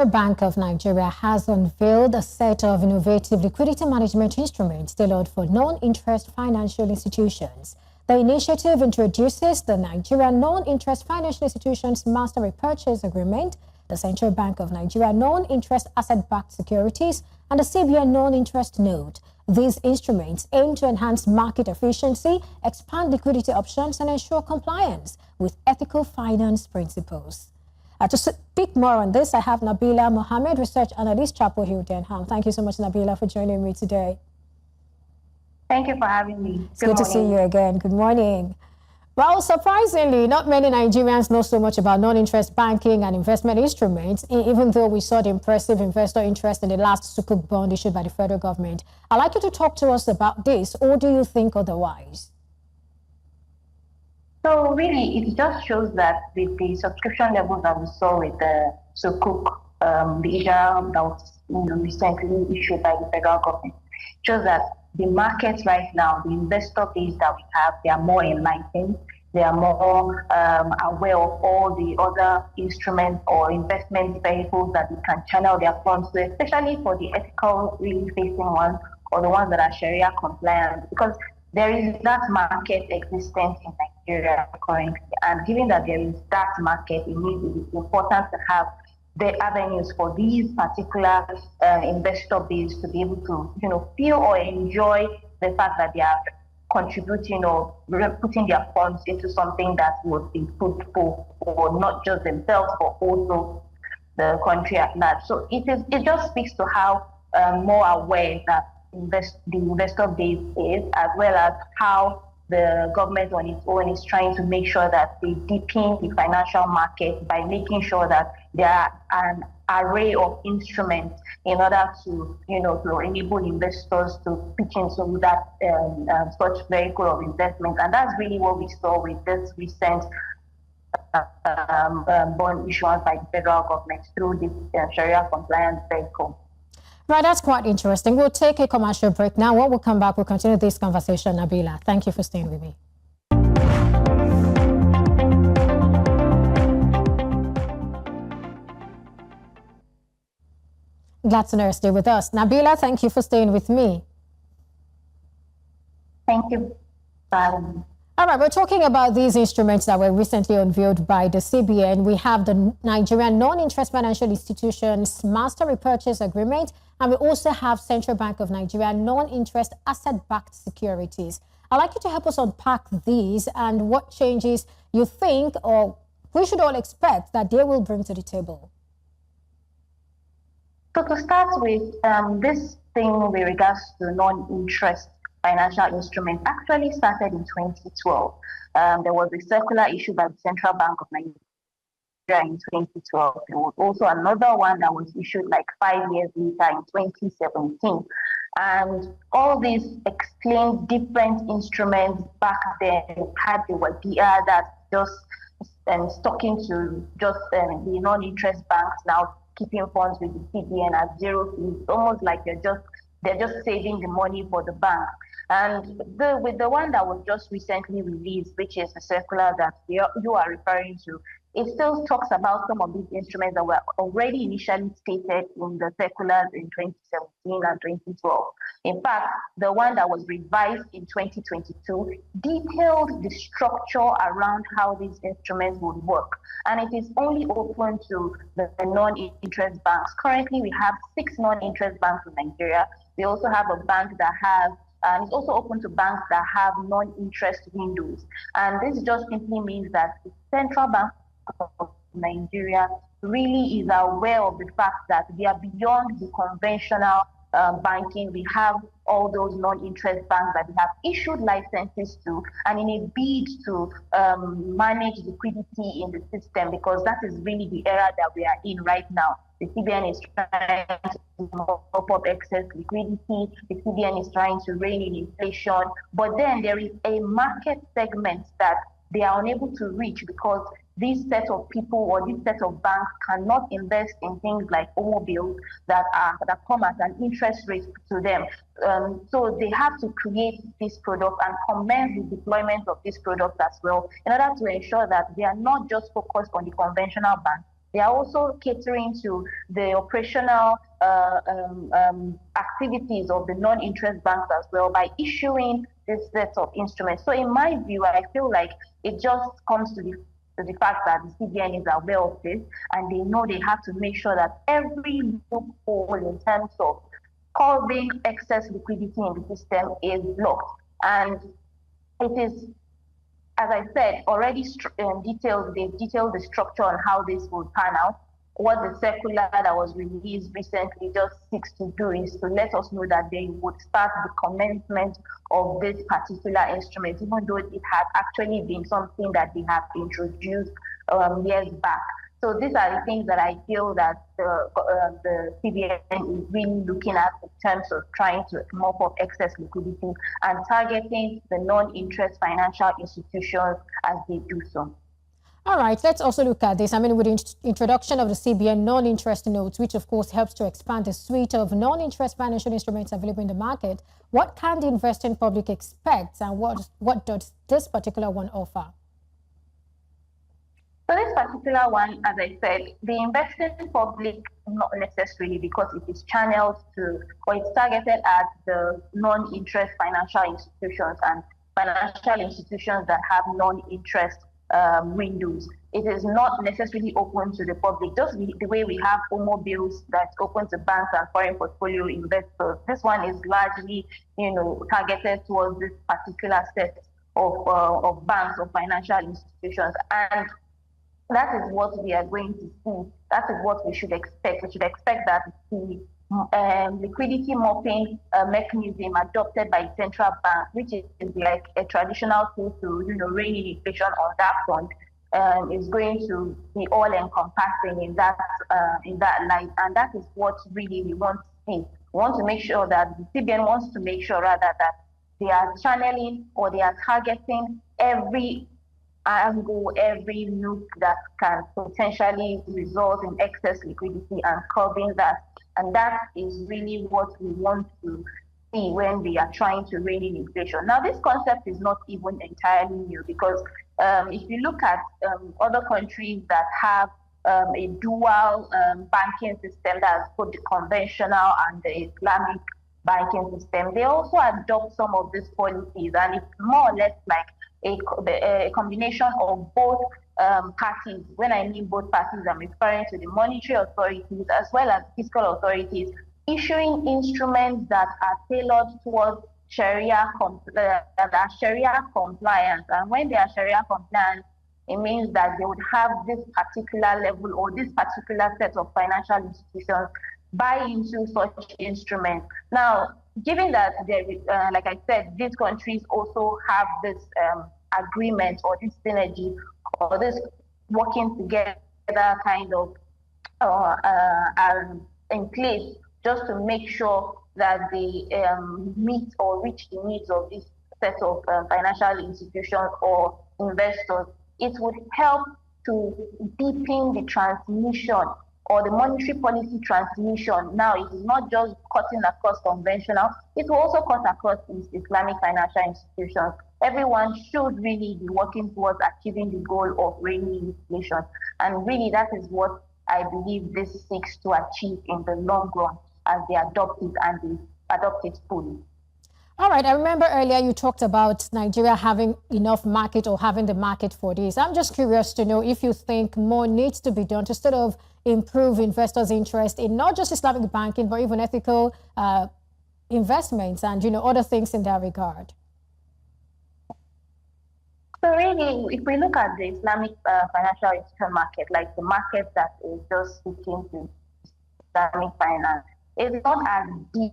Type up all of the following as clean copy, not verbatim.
Bank of Nigeria has unveiled a set of innovative liquidity management instruments tailored for non-interest financial institutions. The initiative introduces the Nigerian Non-Interest Financial Institutions Master Repurchase Agreement, the Central Bank of Nigeria Non-Interest Asset-Backed Securities, and the CBN Non-Interest Note. These instruments aim to enhance market efficiency, expand liquidity options, and ensure compliance with ethical finance principles. To speak more on this, I have Nabila Mohammed, Research Analyst, Chapel Hill Denham. Thank you so much, Nabila, for joining me today. Thank you for having me. It's good to see you again. Good morning. Well, surprisingly, not many Nigerians know so much about non-interest banking and investment instruments, even though we saw the impressive investor interest in the last Sukuk bond issued by the federal government. I'd like you to talk to us about this, or do you think otherwise? So really, it just shows that with the subscription levels that we saw with the Sukuk, the issue that was recently issued by the federal government, shows that the markets right now, the investor base that we have, they are more enlightened. They are more aware of all the other instruments or investment vehicles that they can channel their funds to, especially for the ethical, really facing ones or the ones that are Sharia compliant, because there is that market existence in Nigeria currently. And given that there is that market, it is important to have the avenues for these particular investor base to be able to, feel or enjoy the fact that they are contributing or putting their funds into something that would be fruitful for not just themselves, but also the country at large. So it just speaks to how more aware that the investor base is, as well as how the government on its own is trying to make sure that they deepen the financial market by making sure that there are an array of instruments in order to, to enable investors to pitch into that such vehicle of investment. And that's really what we saw with this recent bond issuance by the federal government through this Sharia compliant vehicle. Right, that's quite interesting. We'll take a commercial break now. When we come back, we'll continue this conversation, Nabila. Thank you for staying with me. Glad to know you stay with us. Nabila, thank you for staying with me. Thank you. Bye. All right, we're talking about these instruments that were recently unveiled by the CBN. We have the Nigerian Non-Interest Financial Institutions Master Repurchase Agreement, and we also have Central Bank of Nigeria Non-Interest Asset-Backed Securities. I'd like you to help us unpack these and what changes you think or we should all expect that they will bring to the table. So to start with, this thing with regards to non-interest financial instruments actually started in 2012. There was a circular issued by the Central Bank of Nigeria in 2012. There was also another one that was issued like 5 years later in 2017. And all these explained different instruments back then had the idea that just sticking to just the non-interest banks now keeping funds with the CBN at zero fees, almost like they're just saving the money for the bank. And with the one that was just recently released, which is the circular that you are referring to, it still talks about some of these instruments that were already initially stated in the circulars in 2017 and 2012. In fact, the one that was revised in 2022 detailed the structure around how these instruments would work. And it is only open to the non-interest banks. Currently, we have 6 non-interest banks in Nigeria. We also have a bank that has it's also open to banks that have non-interest windows. And this just simply means that the Central Bank of Nigeria really is aware of the fact that we are beyond the conventional banking. We have all those non-interest banks that we have issued licenses to, and in a bid to manage liquidity in the system, because that is really the era that we are in right now. The CBN is trying to mop up excess liquidity. The CBN is trying to rein in inflation. But then there is a market segment that they are unable to reach because this set of people or this set of banks cannot invest in things like automobiles that come at an interest rate to them. So they have to create this product and commence the deployment of this product as well in order to ensure that they are not just focused on the conventional banks, They are also catering to the operational activities of the non-interest banks as well by issuing this set of instruments. So in my view, I feel like it just comes to the fact that the CBN is aware of this, and they know they have to make sure that every loophole in terms of causing excess liquidity in the system is blocked. And it is, as I said, already they've detailed the structure on how this will pan out. What the circular that was released recently just seeks to do is to let us know that they would start the commencement of this particular instrument, even though it had actually been something that they have introduced years back. So these are the things that I feel that the CBN is really looking at in terms of trying to mop up excess liquidity and targeting the non-interest financial institutions as they do so. All right, let's also look at this. I mean, with the introduction of the CBN Non-Interest Note, which of course helps to expand the suite of non-interest financial instruments available in the market, what can the investing public expect, and what does this particular one offer? So this particular one, as I said, the investing public, not necessarily, because it is channeled to, or it's targeted at the non-interest financial institutions and financial institutions that have non-interest windows. It is not necessarily open to the public, just the way we have OMO bills that's open to banks and foreign portfolio investors. This one is largely, targeted towards this particular set of banks or financial institutions. And that is what we are going to see. That is what we should expect. We should expect that the liquidity mopping mechanism adopted by central bank, which is like a traditional tool to rein in inflation on that front, is going to be all encompassing in that light, and that is what really we want to see. We want to make sure that the CBN wants to make sure rather that they are channeling or they are targeting every angle, every nook that can potentially result in excess liquidity and curbing that. And that is really what we want to see when we are trying to rein in inflation. Now, this concept is not even entirely new, because if you look at other countries that have a dual banking system, that's both the conventional and the Islamic banking system, they also adopt some of these policies, and it's more or less like a combination of both parties. When I mean both parties, I'm referring to the monetary authorities as well as fiscal authorities, issuing instruments that are tailored towards Sharia compliant. And when they are Sharia compliant, it means that they would have this particular level or this particular set of financial institutions buy into such instruments. Now, given that, like I said, these countries also have this agreement or this synergy or this working together kind of in place, just to make sure that they meet or reach the needs of this set of financial institutions or investors, it would help to deepen the transmission or the monetary policy transmission. Now, it is not just cutting across conventional, it will also cut across Islamic financial institutions. Everyone should really be working towards achieving the goal of reining inflation. And really, that is what I believe this seeks to achieve in the long run as they adopt it and they adopt it fully. All right. I remember earlier you talked about Nigeria having enough market or having the market for this. I'm just curious to know if you think more needs to be done to sort of improve investors' interest in not just Islamic banking, but even ethical investments and, other things in that regard. So really, if we look at the Islamic financial institution market, like the market that is just seeking to Islamic finance, it's not as deep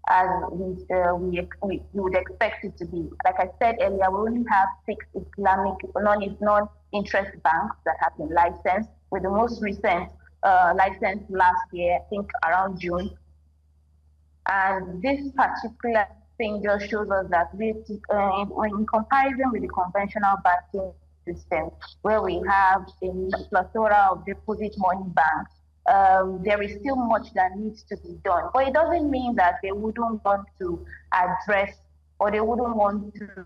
as we would expect it to be. Like I said earlier, we only have 6 Islamic non-interest banks that have been licensed, with the most recent license last year, I think around June. And this particular thing just shows us that in comparison with the conventional banking system, where we have a plethora of deposit money banks, there is still much that needs to be done. But it doesn't mean that they wouldn't want to address or they wouldn't want to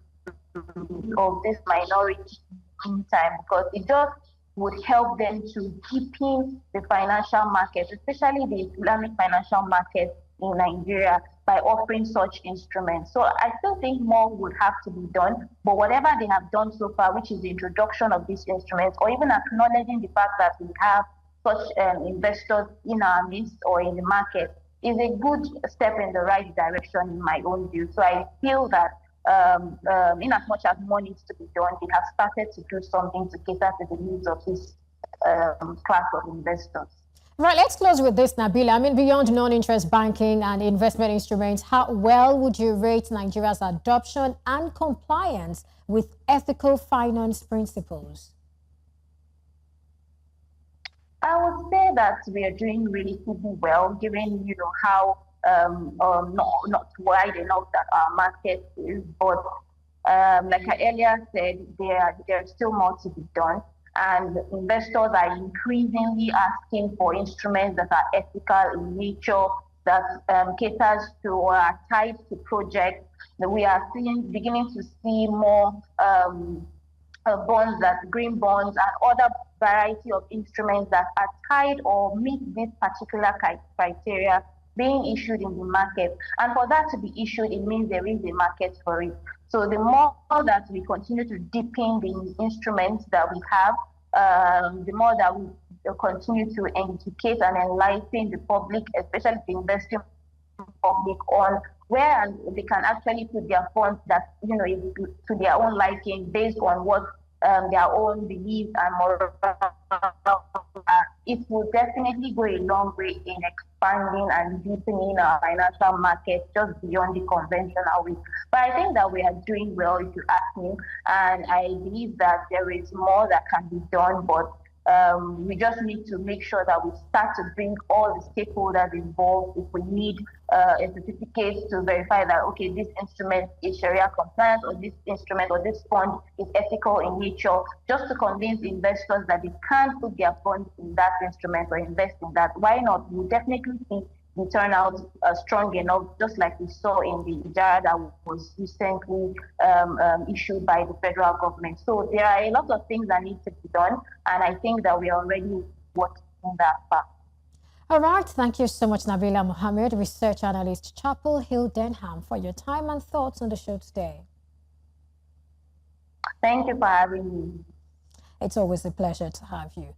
of this minority in time, because it just would help them to deepen the financial market, especially the Islamic financial market in Nigeria, by offering such instruments. So I still think more would have to be done, but whatever they have done so far, which is the introduction of these instruments, or even acknowledging the fact that we have such investors in our midst or in the market, is a good step in the right direction in my own view. So I feel that in as much as more needs to be done, it has started to do something to cater to the needs of this class of investors. Right, let's close with this, Nabila. I mean, beyond non-interest banking and investment instruments, how well would you rate Nigeria's adoption and compliance with ethical finance principles? I would say that we are doing relatively well, given how not wide enough that our market is. But like I earlier said, there's still more to be done. And investors are increasingly asking for instruments that are ethical in nature, that caters to or are tied to projects. We are beginning to see more bonds, that green bonds and other variety of instruments that are tied or meet this particular criteria being issued in the market. And for that to be issued, it means there is a market for it. So the more that we continue to deepen the instruments that we have, the more that we continue to educate and enlighten the public, especially the investing public, on where they can actually put their funds that, to their own liking based on what their own beliefs and moral. It will definitely go a long way in expanding and deepening our financial market just beyond the conventional way. But I think that we are doing well, if you ask me, and I believe that there is more that can be done, but we just need to make sure that we start to bring all the stakeholders involved. If we need a certificate to verify that, okay, this instrument is Sharia compliant, or this instrument or this fund is ethical in nature, just to convince investors that they can't put their funds in that instrument or invest in that. Why not? We definitely think the turnout strong enough, just like we saw in the IJARA that was recently issued by the federal government. So there are a lot of things that need to be done, and I think that we are already working on that path. All right, thank you so much, Nabila Mohammed, research analyst, Chapel Hill Denham, for your time and thoughts on the show today. Thank you for having me. It's always a pleasure to have you.